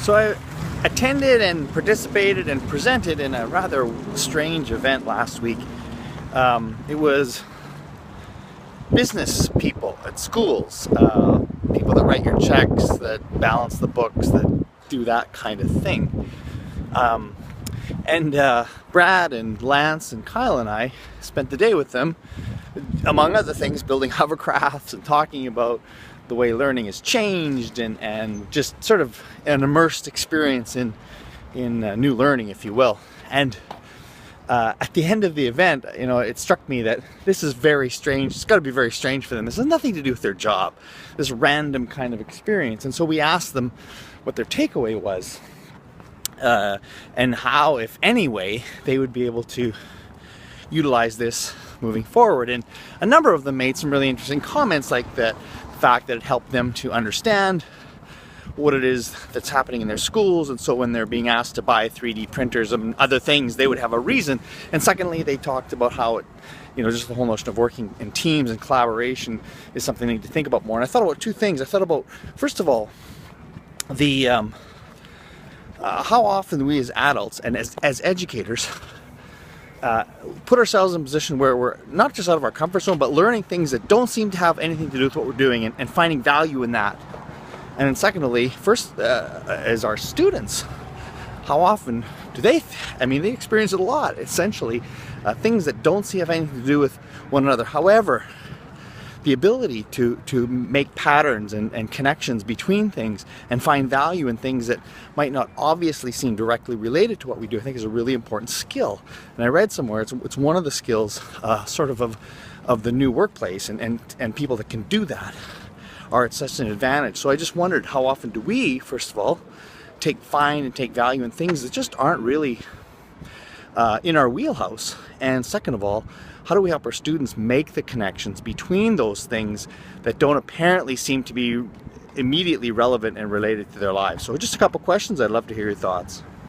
So I attended and participated and presented in a rather strange event last week. It was business people at schools, people that write your checks, that balance the books, that do that kind of thing. Brad and Lance and Kyle and I spent the day with them, among other things, building hovercrafts and talking about the way learning has changed and just sort of an immersed experience in new learning, if you will. And at the end of the event, it struck me that this is very strange. It's got to be very strange for them. This has nothing to do with their job, this random kind of experience. And so we asked them what their takeaway was, and how, if any way, they would be able to utilize this moving forward. And a number of them made some really interesting comments, like the fact that it helped them to understand what it is that's happening in their schools, and so when they're being asked to buy 3D printers and other things, they would have a reason. And secondly, they talked about how it, just the whole notion of working in teams and collaboration is something they need to think about more. And I thought about two things. I thought about, first of all, the how often we as adults and as educators put ourselves in a position where we're not just out of our comfort zone, but learning things that don't seem to have anything to do with what we're doing, and finding value in that. And then secondly, first, as our students, how often do they experience it a lot, essentially, things that don't seem to have anything to do with one another. However, the ability to make patterns and connections between things and find value in things that might not obviously seem directly related to what we do, I think is a really important skill. And I read somewhere it's one of the skills of the new workplace, and people that can do that are at such an advantage. So I just wondered, how often do we, first of all, take value in things that just aren't really in our wheelhouse? And second of all, how do we help our students make the connections between those things that don't apparently seem to be immediately relevant and related to their lives? So just a couple questions. I'd love to hear your thoughts.